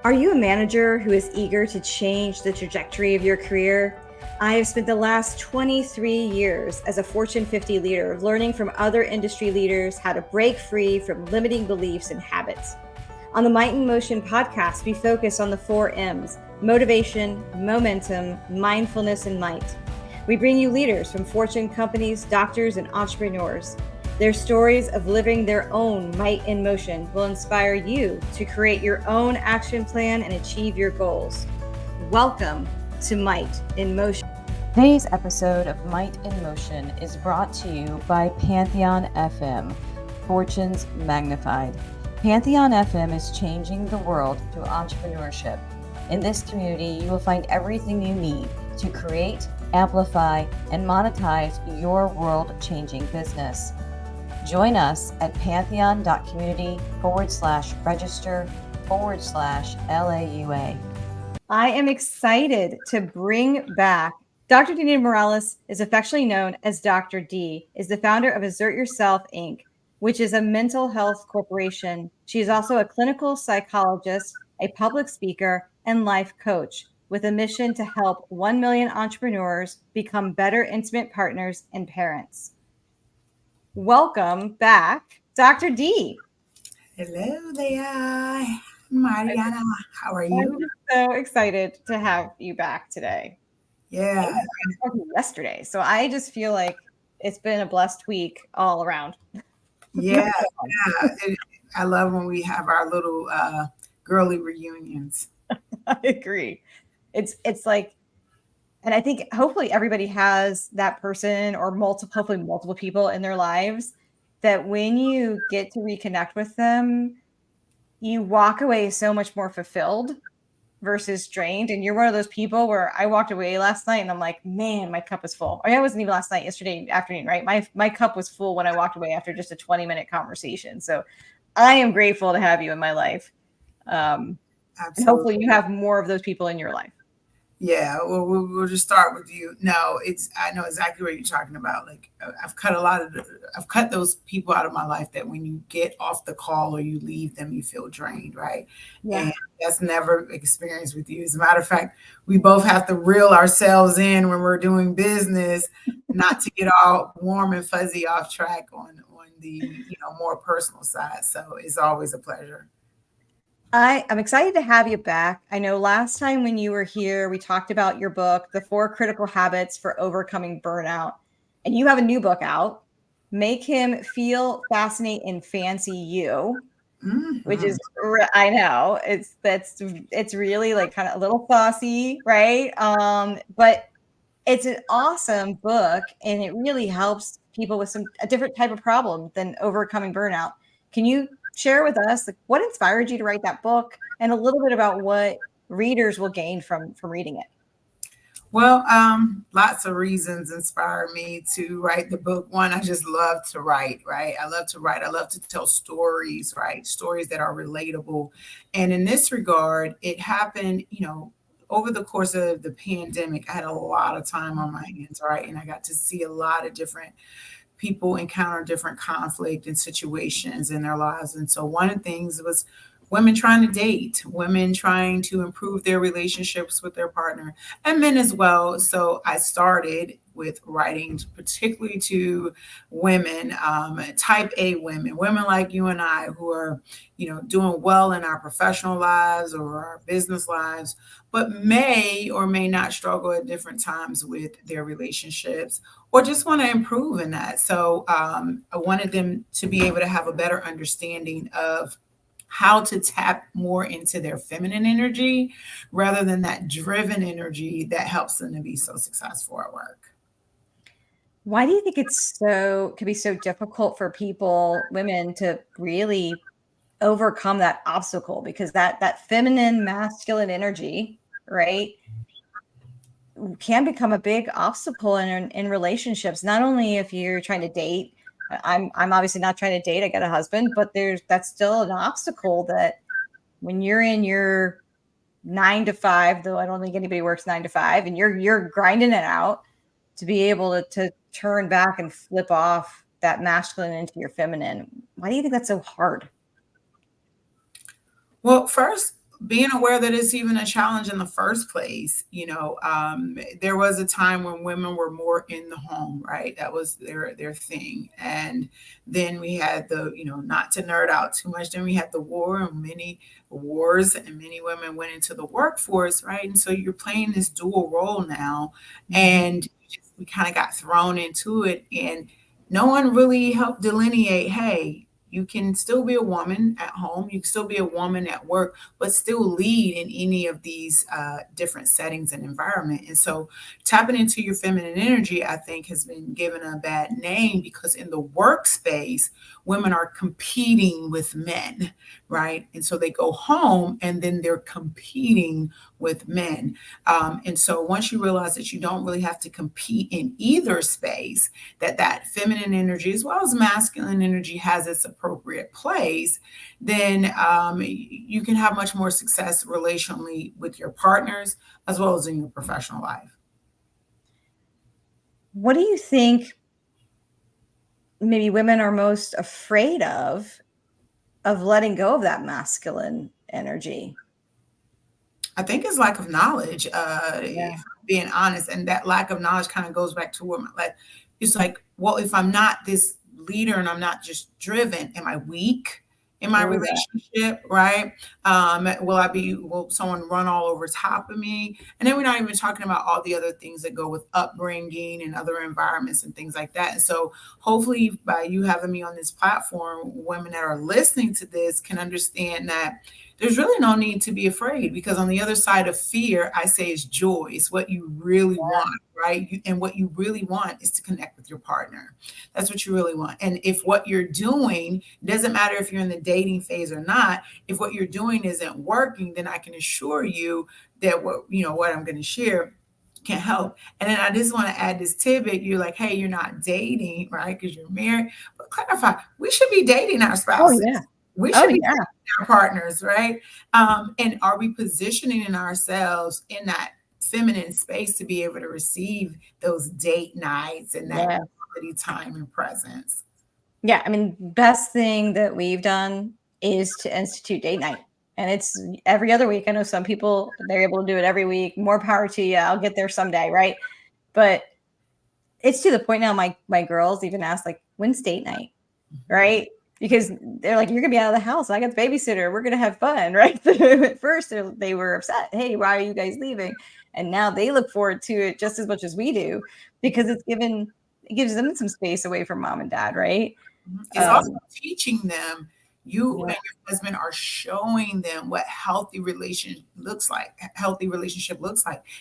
Are you a manager who is eager to change the trajectory of your career? I have spent the last 23 years as a Fortune 50 leader learning from other industry leaders how to break free from limiting beliefs and habits. On the Might in Motion podcast, we focus on the 4 M's: motivation, momentum, mindfulness, and might. We bring you leaders from Fortune companies, doctors, and entrepreneurs. Their stories of living their own might in motion will inspire you to create your own action plan and achieve your goals. Welcome to Might in Motion. Today's episode of Might in Motion is brought to you by Pantheon FM, Fortunes Magnified. Pantheon FM is changing the world through entrepreneurship. In this community, you will find everything you need to create, amplify, and monetize your world-changing business. Join us at pantheon.community/register/LAUA. I am excited to bring back Dr. Danita Morales, is affectionately known as Dr. D, is the founder of Azz-ert Urself, Inc., which is a mental health corporation. She is also a clinical psychologist, a public speaker, and life coach with a mission to help 1 million entrepreneurs become better intimate partners and parents. Welcome back, Dr. D. Hello there, Mariana. How are you? I'm just so excited to have you back today. Yeah. Yesterday. So I just feel like it's been a blessed week all around. Yeah. I love when we have our little girly reunions. I agree. It's like, and I think hopefully everybody has that person or hopefully multiple people in their lives that when you get to reconnect with them, you walk away so much more fulfilled versus drained. And you're one of those people where I walked away last night and I'm like, man, my cup is full. I wasn't even last night, yesterday afternoon, right? My cup was full when I walked away after just a 20-minute conversation. So I am grateful to have you in my life. And hopefully you have more of those people in your life. Yeah, well, we'll just start with you. No, I know exactly what you're talking about. Like I've cut those people out of my life that when you get off the call or you leave them, you feel drained, right? Yeah. And that's never experienced with you. As a matter of fact, we both have to reel ourselves in when we're doing business, not to get all warm and fuzzy off track on the more personal side. So it's always a pleasure. I'm excited to have you back. I know last time when you were here, we talked about your book, The 4 Critical Habits for Overcoming Burnout. And you have a new book out, Make Him Feel, Fascinate, and Fancy You, which is, I know, it's really like kind of a little saucy, right? But it's an awesome book and it really helps people with a different type of problem than overcoming burnout. Can you share with us what inspired you to write that book and a little bit about what readers will gain from reading it? Well, lots of reasons inspire me to write the book. One, I just love to write, right? I love to write. I love to tell stories, right? Stories that are relatable. And in this regard, it happened, over the course of the pandemic. I had a lot of time on my hands, right? And I got to see a lot of different people encounter different conflict and situations in their lives. And so one of the things was women trying to date, women trying to improve their relationships with their partner, and men as well. So I started with writing particularly to women, type A women like you and I who are, doing well in our professional lives or our business lives, but may or may not struggle at different times with their relationships or just want to improve in that. So I wanted them to be able to have a better understanding of how to tap more into their feminine energy rather than that driven energy that helps them to be so successful at work. Why do you think could be so difficult for women to really overcome that obstacle? Because that feminine, masculine energy, right, can become a big obstacle in relationships. Not only if you're trying to date. I'm obviously not trying to date. I got a husband, but that's still an obstacle that when you're in your 9 to 5, though I don't think anybody works 9 to 5, and you're grinding it out to be able to turn back and flip off that masculine into your feminine. Why do you think that's so hard? Well, first, being aware that it's even a challenge in the first place. There was a time when women were more in the home, right? That was their thing. And then we had not to nerd out too much, then we had the war and many wars, and many women went into the workforce, right? And so you're playing this dual role now, and we kind of got thrown into it, and no one really helped delineate, hey, you can still be a woman at home, you can still be a woman at work, but still lead in any of these different settings and environment. And so tapping into your feminine energy, I think, has been given a bad name, because in the workspace, women are competing with men, right? And so they go home and then they're competing with men. And so once you realize that you don't really have to compete in either space, that feminine energy as well as masculine energy has its appropriate place, then you can have much more success relationally with your partners as well as in your professional life. What do you think maybe women are most afraid of letting go of that masculine energy? I think it's lack of knowledge, if I'm being honest. And that lack of knowledge kind of goes back to what it's like, well, if I'm not this leader and I'm not just driven, am I weak in my relationship, right? Will someone run all over top of me? And then we're not even talking about all the other things that go with upbringing and other environments and things like that. And so hopefully by you having me on this platform, women that are listening to this can understand that there's really no need to be afraid, because on the other side of fear, I say, is joy. It's what you really want, right? And what you really want is to connect with your partner. That's what you really want. And if what you're doing, doesn't matter if you're in the dating phase or not, if what you're doing isn't working, then I can assure you that what I'm going to share can help. And then I just want to add this tidbit. You're like, hey, you're not dating, right? Because you're married. But clarify, we should be dating our spouses. Oh, yeah. We should be dating our partners, right? And are we positioning ourselves in that feminine space to be able to receive those date nights and that quality time and presence? Yeah, I mean, best thing that we've done is to institute date night. And it's every other week. I know some people, they're able to do it every week. More power to you. I'll get there someday, right? But it's to the point now, my girls even ask, like, when's date night, right? Because they're like, you're going to be out of the house. I got the babysitter. We're going to have fun, right? At first, they were upset. Hey, why are you guys leaving? And now they look forward to it just as much as we do, because it gives them some space away from mom and dad, right? It's also teaching them. You and your husband are showing them what healthy relationship looks like.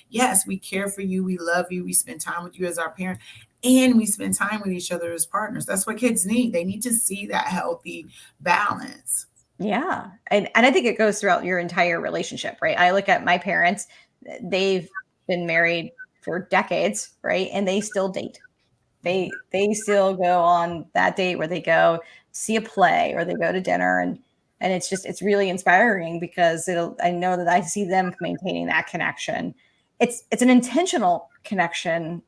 Yes, we care for you. We love you. We spend time with you as our parent, and we spend time with each other as partners. That's what kids need. They need to see that healthy balance. Yeah. And I think it goes throughout your entire relationship, right? I look at my parents, they've been married for decades, right? And they still date. They still go on that date where they go see a play or they go to dinner, and it's really inspiring, because I know that I see them maintaining that connection. It's an intentional connection,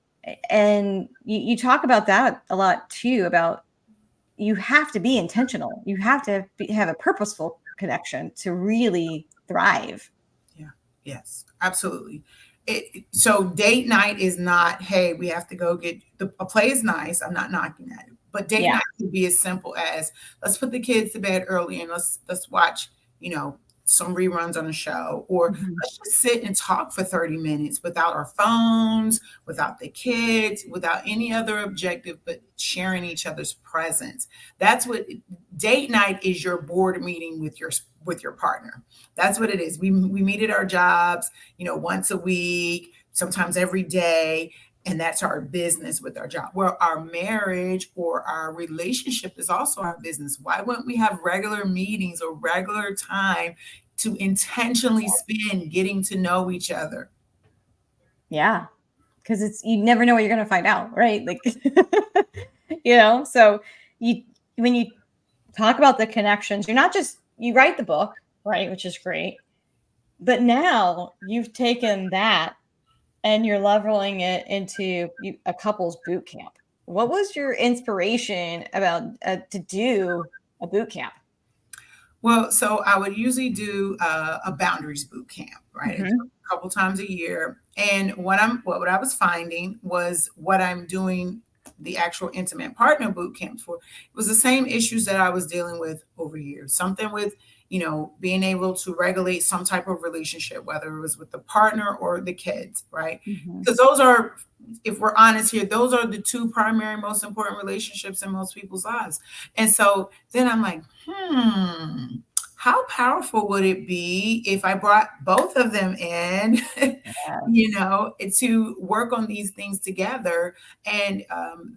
and you talk about that a lot too, about you have to be intentional. You have to have a purposeful connection to really thrive. Yeah. Yes, absolutely. So date night is not, hey, we have to go get a play is nice. I'm not knocking that. But date night can be as simple as, let's put the kids to bed early and let's watch, some reruns on a show, or let's just sit and talk for 30 minutes without our phones, without the kids, without any other objective, but sharing each other's presence. That's what date night is. Your board meeting with your partner. That's what it is. We meet at our jobs, once a week, sometimes every day. And that's our business with our job. Where our marriage or our relationship is also our business. Why wouldn't we have regular meetings or regular time to intentionally spend getting to know each other? Yeah. Because you never know what you're going to find out, right? Like, so when you talk about the connections, you write the book, right? Which is great. But now you've taken that and you're leveling it into a couples boot camp. What was your inspiration about to do a boot camp? Well, so I would usually do a boundaries boot camp, right? A Mm-hmm. couple times a year. And what I was finding was what I'm doing the actual intimate partner boot camp for. It was the same issues that I was dealing with over years. Something with, being able to regulate some type of relationship, whether it was with the partner or the kids, right? Mm-hmm. Because those are, if we're honest here, those are the two primary most important relationships in most people's lives. And so then I'm like, how powerful would it be if I brought both of them in, to work on these things together? And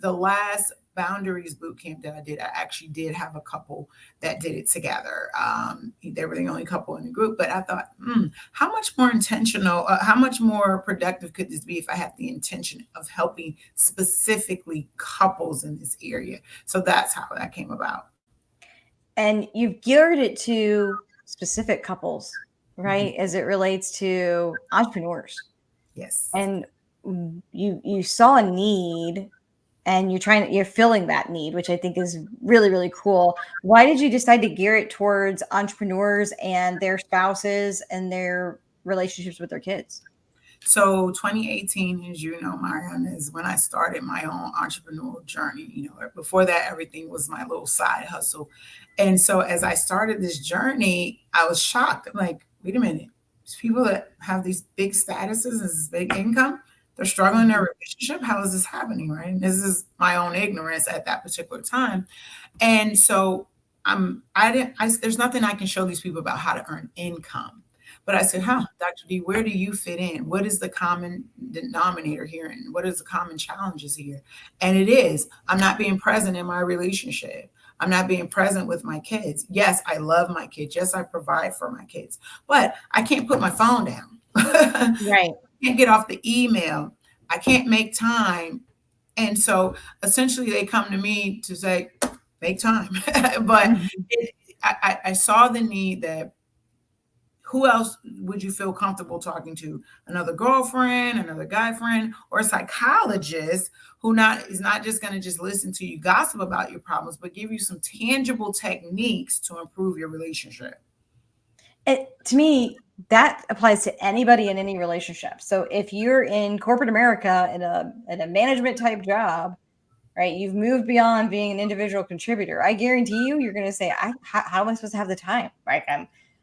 the last boundaries boot camp that I did, I actually did have a couple that did it together. They were the only couple in the group, but I thought, how much more intentional, how much more productive could this be if I had the intention of helping specifically couples in this area? So that's how that came about. And you've geared it to specific couples, right? Mhm. As it relates to entrepreneurs. Yes. And you saw a need and you're filling that need, which I think is really, really cool. Why did you decide to gear it towards entrepreneurs and their spouses and their relationships with their kids? So 2018, as you know, Marianne, is when I started my own entrepreneurial journey. Before that, everything was my little side hustle. And so as I started this journey, I was shocked. I'm like, wait a minute, these people that have these big statuses and this big income, they're struggling in their relationship. How is this happening? Right. And this is my own ignorance at that particular time. And so there's nothing I can show these people about how to earn income. But I said, Dr. D, where do you fit in? What is the common denominator here? And what is the common challenges here? And it is, I'm not being present in my relationship. I'm not being present with my kids. Yes, I love my kids. Yes, I provide for my kids, but I can't put my phone down. Right. I can't get off the email. I can't make time. And so essentially they come to me to say, make time. But I saw the need that who else would you feel comfortable talking to? Another girlfriend, another guy friend, or a psychologist who is not just going to just listen to you gossip about your problems, but give you some tangible techniques to improve your relationship. To me, that applies to anybody in any relationship. So if you're in corporate America in a management type job, right, you've moved beyond being an individual contributor. I guarantee you're going to say, how am I supposed to have the time? Right,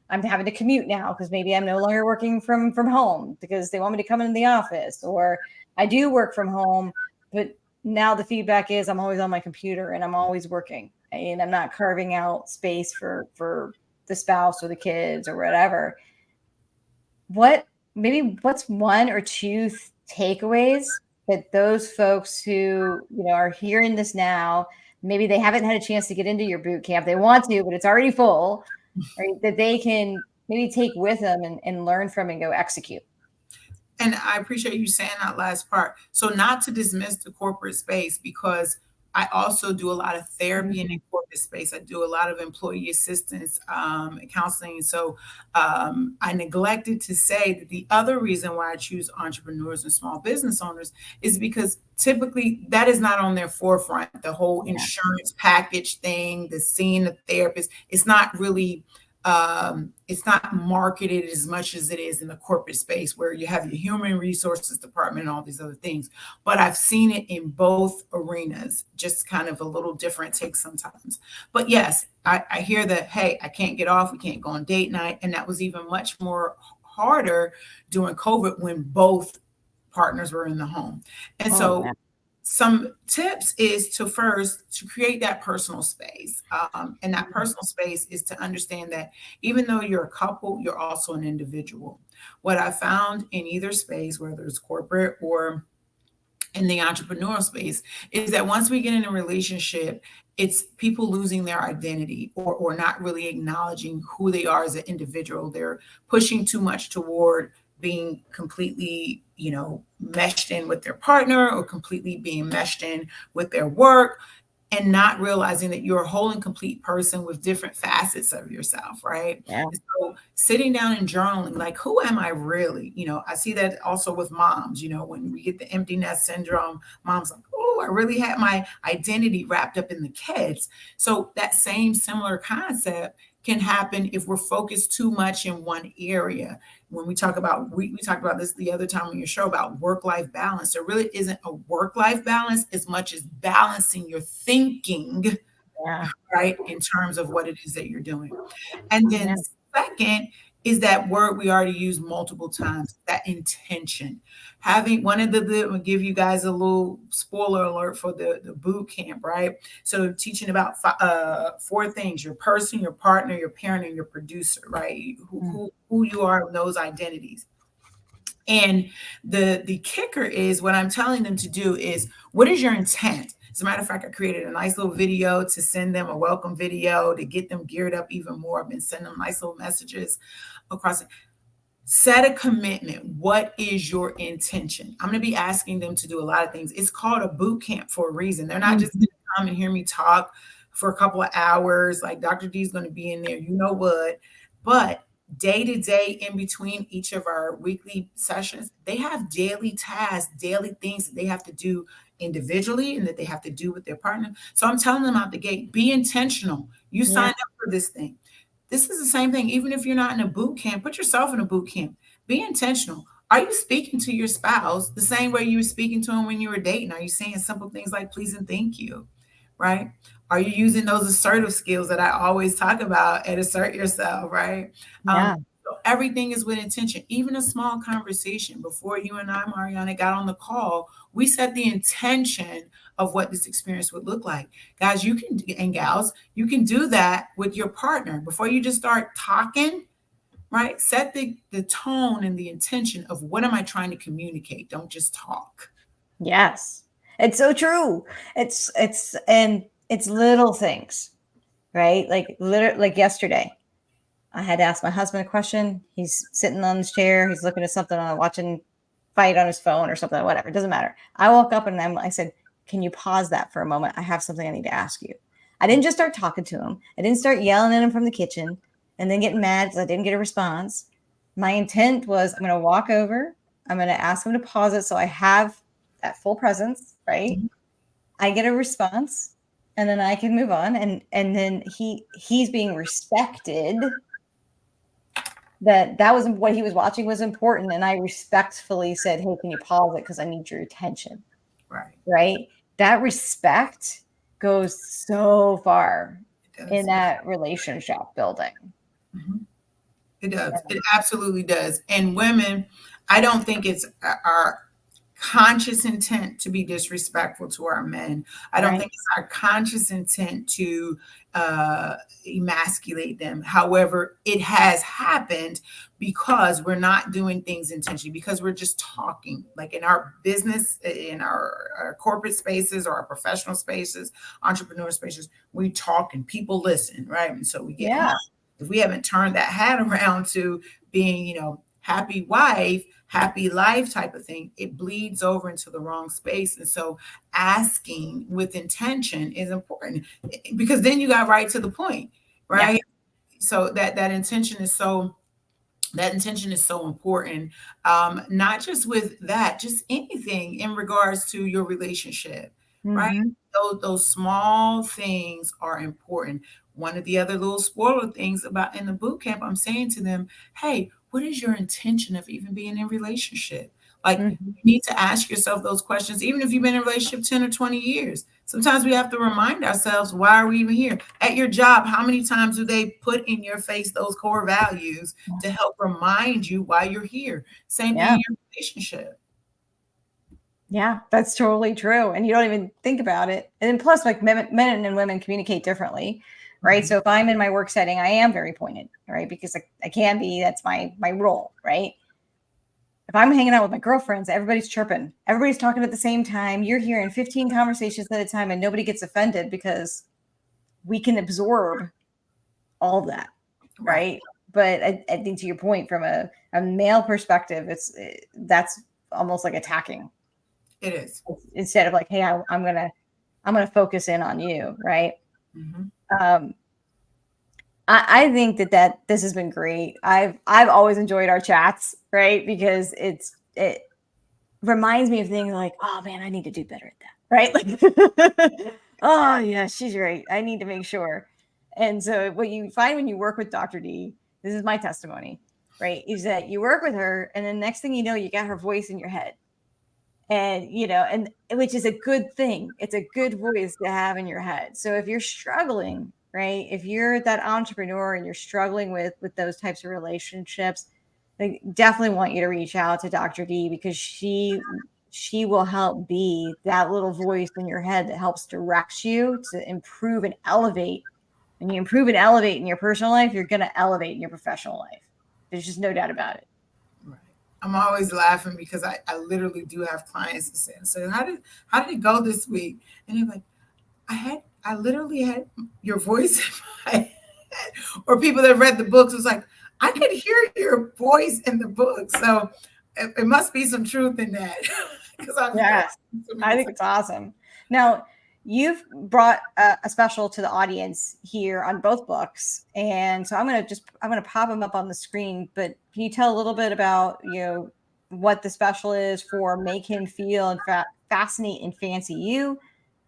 I'm having to commute now because maybe I'm no longer working from home because they want me to come into the office, or I do work from home, but now the feedback is I'm always on my computer and I'm always working and I'm not carving out space for the spouse or the kids or whatever. What's one or two takeaways that those folks who are hearing this now, maybe they haven't had a chance to get into your boot camp, they want to, but it's already full, right? That they can maybe take with them and learn from and go execute. And I appreciate you saying that last part. So not to dismiss the corporate space, because I also do a lot of therapy in the corporate space. I do a lot of employee assistance and counseling. So I neglected to say that the other reason why I choose entrepreneurs and small business owners is because typically that is not on their forefront. The whole insurance package thing, the seeing the therapist, it's not really it's not marketed as much as it is in the corporate space where you have your human resources department and all these other things. But I've seen it in both arenas, just kind of a little different take sometimes. But yes, I hear that, hey, I can't get off, we can't go on date night. And that was even much more harder during COVID when both partners were in the home. And so some tips is to create that personal space. And that personal space is to understand that even though you're a couple, you're also an individual. What I found in either space, whether it's corporate or in the entrepreneurial space, is that once we get in a relationship, it's people losing their identity or not really acknowledging who they are as an individual. They're pushing too much toward being completely, meshed in with their partner or completely being meshed in with their work, and not realizing that you're a whole and complete person with different facets of yourself, right? Yeah. So sitting down and journaling, like, who am I really? I see that also with moms, when we get the empty nest syndrome, mom's like, oh, I really had my identity wrapped up in the kids. So that same similar concept, can happen if we're focused too much in one area. When we talk about, we talked about this the other time on your show about work-life balance. There really isn't a work-life balance as much as balancing your thinking, Yeah. right, in terms of what it is that you're doing. And then Yeah. second is that word we already used multiple times, that intention. Having one of I'm gonna give you guys a little spoiler alert for the boot camp, right? So teaching about four things: your person, your partner, your parent, and your producer, right? Who you are in those identities. And the kicker is what I'm telling them to do is, what is your intent? As a matter of fact, I created a nice little video to send them, a welcome video to get them geared up even more. I've been sending them nice little messages across. Set a commitment. What is your intention? I'm going to be asking them to do a lot of things. It's called a boot camp for a reason. They're not just going to come and hear me talk for a couple of hours. Like Dr. D is going to be in there, you know what? But day to day, in between each of our weekly sessions, they have daily tasks, daily things that they have to do individually and that they have to do with their partner. So I'm telling them out the gate, be intentional. You signed up for this thing. This is the same thing. Even if you're not in a boot camp, put yourself in a boot camp. Be intentional. Are you speaking to your spouse the same way you were speaking to him when you were dating? Are you saying simple things like please and thank you? Right? Are you using those assertive skills that I always talk about at Assert Yourself? Right? Yeah. So everything is with intention. Even a small conversation before you and I, Mariana, got on the call, we set the intention of what this experience would look like. Guys, you can, and gals, you can do that with your partner before you just start talking, right? Set the tone and the intention of what am I trying to communicate? Don't just talk. Yes. It's so true. It's little things, right? Like literally, like yesterday, I had to ask my husband a question. He's sitting on his chair. He's looking at something on watching fight on his phone or something, whatever. It doesn't matter. I woke up and I said, can you pause that for a moment? I have something I need to ask you. I didn't just start talking to him. I didn't start yelling at him from the kitchen and then getting mad because I didn't get a response. My intent was I'm going to walk over. I'm going to ask him to pause it so I have that full presence, right? Mm-hmm. I get a response and then I can move on. And then he's being respected. That was what he was watching was important. And I respectfully said, hey, can you pause it? Because I need your attention. Right. That respect goes so far in that relationship building. Mm-hmm. It does. It absolutely does. And women, I don't think it's our conscious intent to be disrespectful to our men. I don't think it's our conscious intent to emasculate them. However, it has happened because we're not doing things intentionally, because we're just talking. Like in our business, in our corporate spaces or our professional spaces, entrepreneur spaces, we talk and people listen, right? And so we get home. If we haven't turned that hat around to being, happy wife, happy life type of thing, it bleeds over into the wrong space. And so asking with intention is important, because then you got right to the point, right? Yeah. So that intention is so important. Not just with that, just anything in regards to your relationship, right? Those small things are important. One of the other little spoiler things about in the boot camp, I'm saying to them, hey, what is your intention of even being in a relationship? Like you need to ask yourself those questions, even if you've been in a relationship 10 or 20 years. Sometimes we have to remind ourselves, why are we even here? At your job, how many times do they put in your face those core values to help remind you why you're here? Same thing in your relationship. Yeah, that's totally true. And you don't even think about it. And then plus, like men and women communicate differently, right? So if I'm in my work setting, I am very pointed, right? Because I can be, that's my role, right? If I'm hanging out with my girlfriends, everybody's chirping. Everybody's talking at the same time. You're hearing 15 conversations at a time and nobody gets offended because we can absorb all of that, right? But I think to your point, from a male perspective, that's almost like attacking. It is. Instead of like, hey, I'm gonna focus in on you, right? I think that this has been great. I've always enjoyed our chats, right? Because it reminds me of things like, oh man, I need to do better at that, right? Like, oh yeah, she's right. I need to make sure. And so what you find when you work with Dr. D, this is my testimony, right? Is that you work with her and then next thing you know, you got her voice in your head. And, and which is a good thing. It's a good voice to have in your head. So if you're struggling, right? If you're that entrepreneur and you're struggling with those types of relationships, I definitely want you to reach out to Dr. D because she will help be that little voice in your head that helps direct you to improve and elevate. When you improve and elevate in your personal life, you're going to elevate in your professional life. There's just no doubt about it. Right. I'm always laughing because I literally do have clients that say, so how did it go this week? And they're like, I literally had your voice in my head. Or people that read the books was like, I could hear your voice in the book. So it must be some truth in that. Yes, I think it's awesome. Now, you've brought a special to the audience here on both books. And so I'm going to pop them up on the screen, but can you tell a little bit about, what the special is for Make Him Feel and Fascinate and Fancy You?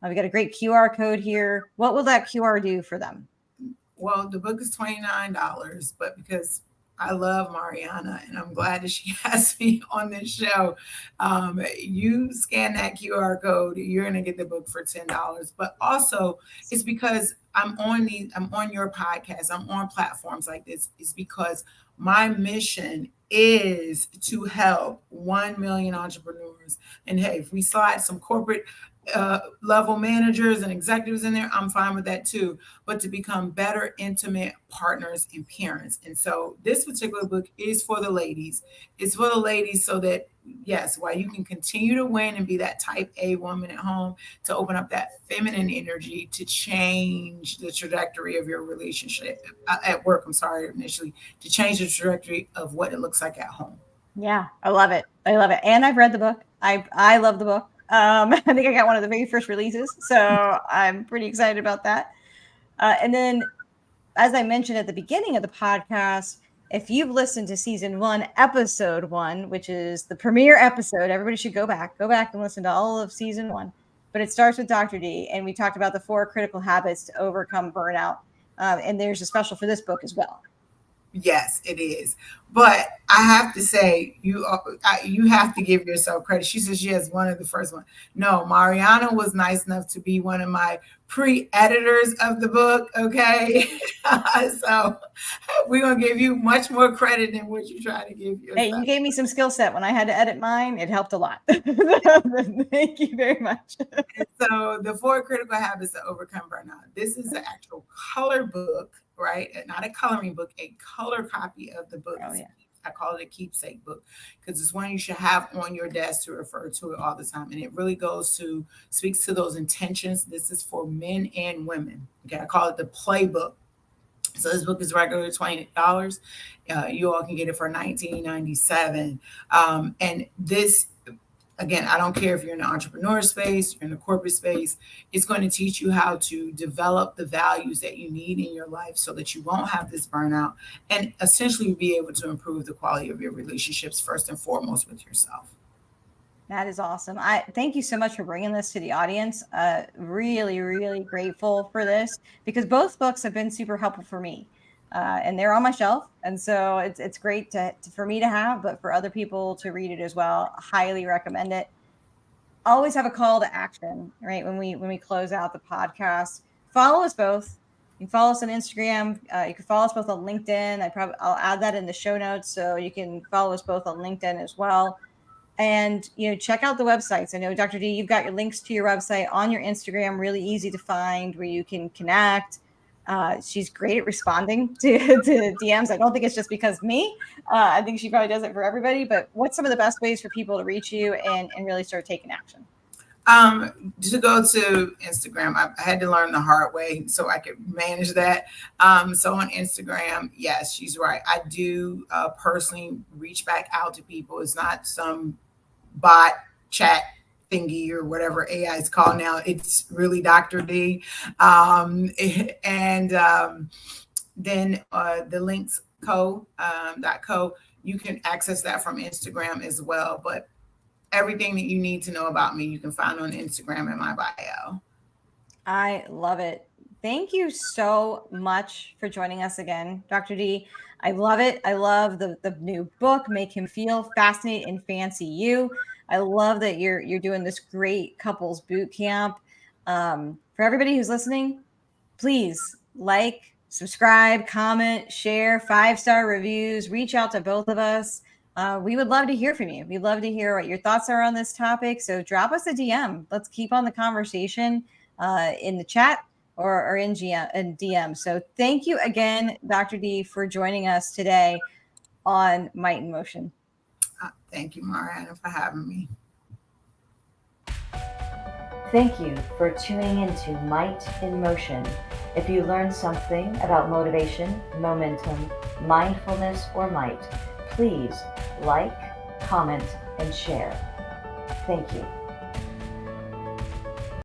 We got a great QR code here. What will that QR do for them? Well, the book is $29, but because I love Mariana and I'm glad that she has me on this show, you scan that QR code, you're going to get the book for $10. But also it's because I'm on your podcast, I'm on platforms like this. It's because my mission is to help 1 million entrepreneurs. And hey, if we slide some corporate level managers and executives in there, I'm fine with that too, but to become better, intimate partners and parents. And so this particular book is for the ladies. It's for the ladies so that, yes, while you can continue to win and be that type A woman at home, to open up that feminine energy to change the trajectory of your relationship at work. Initially to change the trajectory of what it looks like at home. Yeah, I love it. And I've read the book. I love the book. I think I got one of the very first releases, so I'm pretty excited about that. And then, as I mentioned at the beginning of the podcast, if you've listened to season 1, episode 1, which is the premiere episode, everybody should go back and listen to all of season 1. But it starts with Dr. D, and we talked about the 4 critical habits to overcome burnout. And there's a special for this book as well. Yes, it is. But I have to say, you have to give yourself credit. She says she has one of the first one. No, Mariana was nice enough to be one of my pre-editors of the book. Okay. So we're going to give you much more credit than what you try to give yourself. Hey, you gave me some skill set when I had to edit mine. It helped a lot. Thank you very much. And so the 4 critical habits to overcome burnout. This is an actual color book. Right? Not a coloring book, a color copy of the book. Oh, yeah. I call it a keepsake book because it's one you should have on your desk to refer to it all the time. And it really speaks to those intentions. This is for men and women. Okay. I call it the playbook. So this book is regularly $20. You all can get it for $19.97. And this, again, I don't care if you're in the entrepreneur space, you're in the corporate space, it's going to teach you how to develop the values that you need in your life so that you won't have this burnout and essentially be able to improve the quality of your relationships first and foremost with yourself. That is awesome. I thank you so much for bringing this to the audience. Really, really grateful for this because both books have been super helpful for me. And they're on my shelf. And so it's great for me to have, but for other people to read it as well. Highly recommend it. Always have a call to action, right? When we close out the podcast, follow us both. You can follow us on Instagram. You can follow us both on LinkedIn. I'll add that in the show notes. So you can follow us both on LinkedIn as well. And, check out the websites. I know, Dr. D, you've got your links to your website on your Instagram, really easy to find where you can connect. She's great at responding to DMs. I don't think it's just because of me. I think she probably does it for everybody. But what's some of the best ways for people to reach you and really start taking action? To go to Instagram, I had to learn the hard way so I could manage that. So on Instagram, yes, she's right. I do personally reach back out to people. It's not some bot chat thingy or whatever AI is called now. It's really Dr. D. Then the links .co, you can access that from Instagram as well. But everything that you need to know about me, you can find on Instagram in my bio. I love it. Thank you so much for joining us again, Dr. D. I love it. I love the new book, Make Him Feel, Fascinate and Fancy You. I love that you're doing this great couples boot camp. For everybody who's listening, please like, subscribe, comment, share, 5-star reviews, reach out to both of us. We would love to hear from you. We'd love to hear what your thoughts are on this topic. So drop us a DM. Let's keep on the conversation in the chat or in DM. So thank you again, Dr. D, for joining us today on Might in Motion. Thank you, Mariana, for having me. Thank you for tuning into Might in Motion. If you learned something about motivation, momentum, mindfulness, or might, please like, comment, and share. Thank you.